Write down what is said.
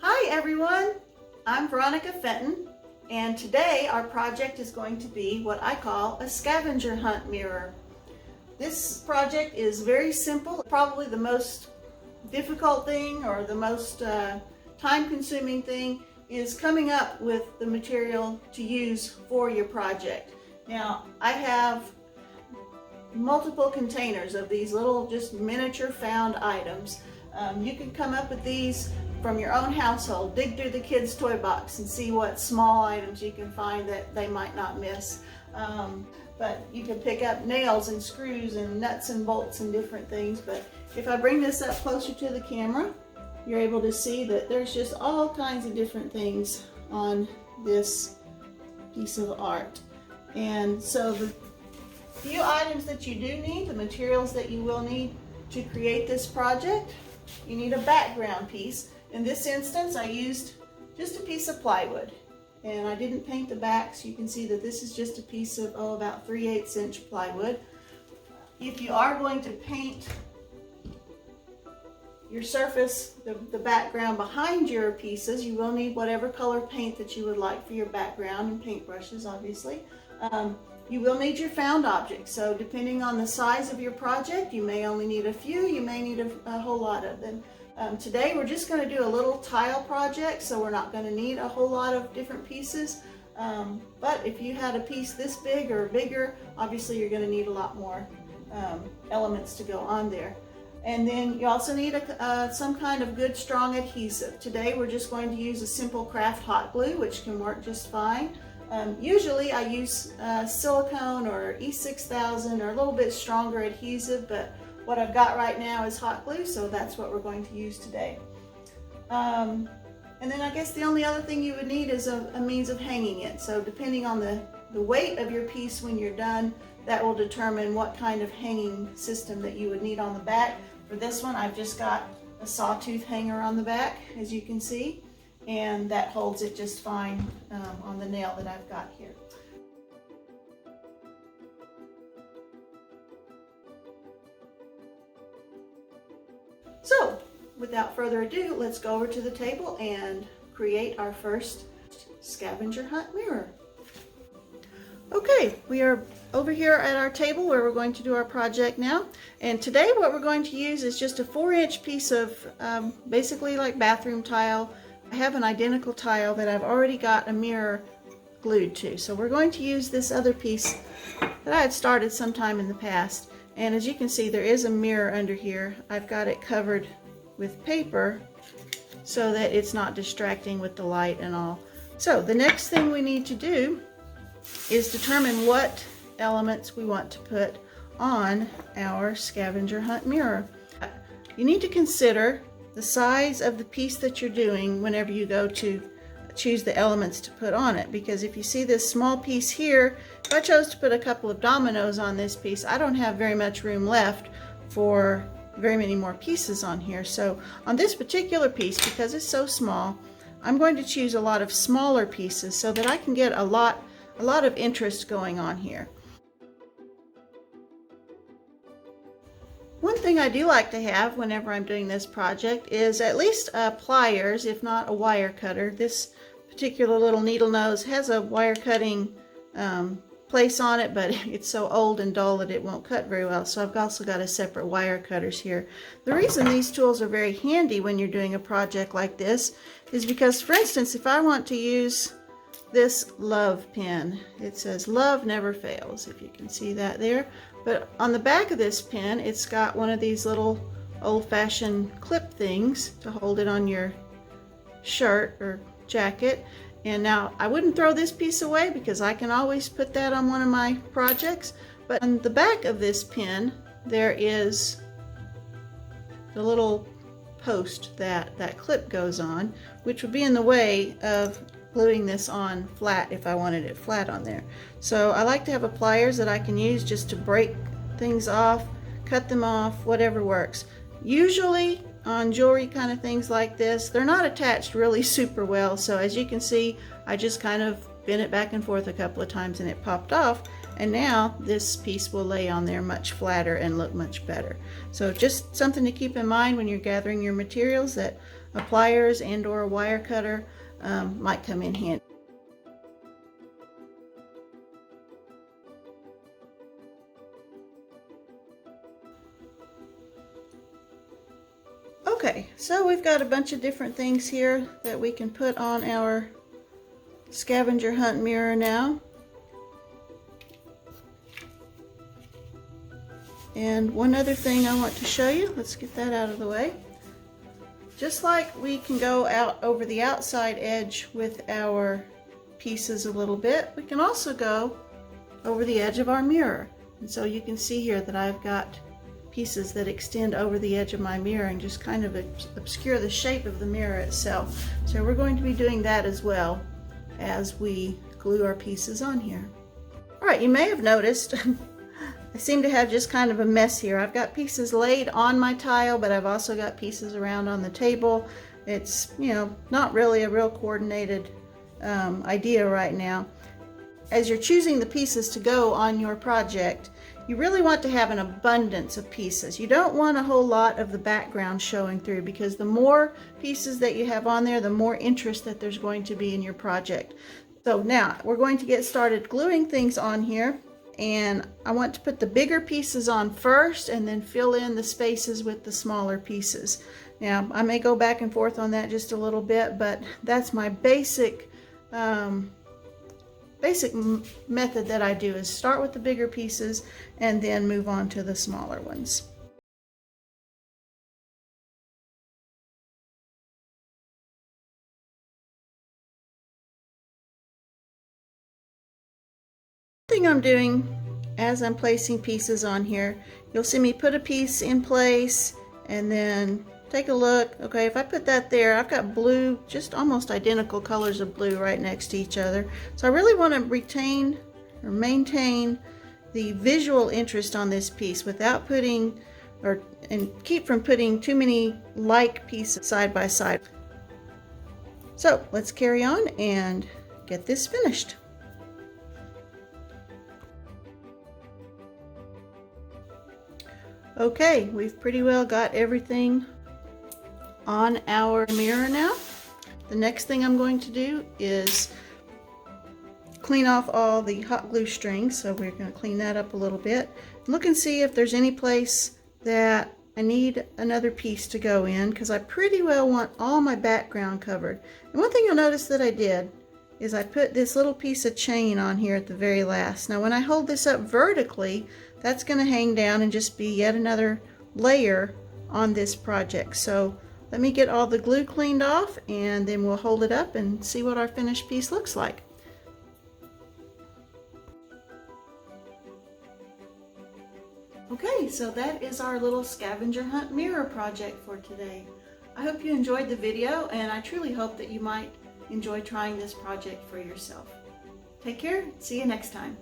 Hi everyone, I'm Veronica Fenton, and today our project is going to be what I call a scavenger hunt mirror. This project is very simple. Probably the most difficult thing or the most time-consuming thing is coming up with the material to use for your project. Now, I have multiple containers of these little just miniature found items. You can come up with these from your own household. Dig through the kids' toy box and see what small items you can find that they might not miss. But you can pick up nails and screws and nuts and bolts and different things. But if I bring this up closer to the camera, you're able to see that there's just all kinds of different things on this piece of art. And so the few items that you do need, the materials that you will need to create this project, you need a background piece. In this instance, I used just a piece of plywood, and I didn't paint the back, so you can see that this is just a piece of about 3/8 inch plywood. If you are going to paint your surface, the background behind your pieces, you will need whatever color paint that you would like for your background, and paintbrushes obviously. You will need your found objects, so depending on the size of your project, you may only need a few, you may need a whole lot of them. Today we're just going to do a little tile project, so we're not going to need a whole lot of different pieces. But if you had a piece this big or bigger, obviously you're going to need a lot more elements to go on there. And then you also need some kind of good strong adhesive. Today we're just going to use a simple craft hot glue, which can work just fine. Usually I use silicone or E6000 or a little bit stronger adhesive, but what I've got right now is hot glue, so that's what we're going to use today. And then I guess the only other thing you would need is a means of hanging it. So depending on the weight of your piece when you're done, that will determine what kind of hanging system that you would need on the back. For this one, I've just got a sawtooth hanger on the back, as you can see, and that holds it just fine on the nail that I've got here. So, without further ado, let's go over to the table and create our first scavenger hunt mirror. Okay, we are over here at our table where we're going to do our project now. And today what we're going to use is just a 4-inch piece of basically like bathroom tile. I have an identical tile that I've already got a mirror glued to. So we're going to use this other piece that I had started sometime in the past. And as you can see, there is a mirror under here. I've got it covered with paper so that it's not distracting with the light and all. So the next thing we need to do is determine what elements we want to put on our scavenger hunt mirror. You need to consider the size of the piece that you're doing whenever you go to choose the elements to put on it, because if you see this small piece here, if I chose to put a couple of dominoes on this piece, I don't have very much room left for very many more pieces on here. So on this particular piece, because it's so small, I'm going to choose a lot of smaller pieces so that I can get a lot of interest going on here. One thing I do like to have whenever I'm doing this project is at least pliers, if not a wire cutter. This particular little needle nose has a wire cutting place on it, but it's so old and dull that it won't cut very well. So I've also got a separate wire cutters here. The reason these tools are very handy when you're doing a project like this is because, for instance, if I want to use this love pin, it says love never fails, if you can see that there. But on the back of this pin, it's got one of these little old-fashioned clip things to hold it on your shirt or jacket. And now I wouldn't throw this piece away because I can always put that on one of my projects. But on the back of this pin, there is the little post that that clip goes on, which would be in the way of gluing this on flat if I wanted it flat on there. So I like to have a pliers that I can use just to break things off, cut them off, whatever works. Usually on jewelry kind of things like this, they're not attached really super well, so as you can see, I just kind of bent it back and forth a couple of times and it popped off, and now this piece will lay on there much flatter and look much better. So just something to keep in mind when you're gathering your materials, that pliers and or a wire cutter might come in handy. Okay, so we've got a bunch of different things here that we can put on our scavenger hunt mirror now. And one other thing I want to show you, let's get that out of the way. Just like we can go out over the outside edge with our pieces a little bit, we can also go over the edge of our mirror. And so you can see here that I've got pieces that extend over the edge of my mirror and just kind of obscure the shape of the mirror itself. So we're going to be doing that as well as we glue our pieces on here. All right, you may have noticed I seem to have just kind of a mess here. I've got pieces laid on my tile, but I've also got pieces around on the table. It's, you know, not really a real coordinated idea right now. As you're choosing the pieces to go on your project, you really want to have an abundance of pieces. You don't want a whole lot of the background showing through, because the more pieces that you have on there, the more interest that there's going to be in your project. So now we're going to get started gluing things on here, and I want to put the bigger pieces on first and then fill in the spaces with the smaller pieces. Now I may go back and forth on that just a little bit, but that's my basic method that I do, is start with the bigger pieces and then move on to the smaller ones. The thing I'm doing as I'm placing pieces on here, you'll see me put a piece in place and then take a look. Okay, if I put that there, I've got blue, just almost identical colors of blue right next to each other. So I really want to retain or maintain the visual interest on this piece without putting, and keep from putting too many like pieces side by side. So let's carry on and get this finished. Okay, we've pretty well got everything on our mirror now. The next thing I'm going to do is clean off all the hot glue strings. So we're going to clean that up a little bit. Look and see if there's any place that I need another piece to go in, because I pretty well want all my background covered. And one thing you'll notice that I did is I put this little piece of chain on here at the very last. Now when I hold this up vertically, that's going to hang down and just be yet another layer on this project. So let me get all the glue cleaned off and then we'll hold it up and see what our finished piece looks like. Okay, so that is our little scavenger hunt mirror project for today. I hope you enjoyed the video, and I truly hope that you might enjoy trying this project for yourself. Take care, see you next time.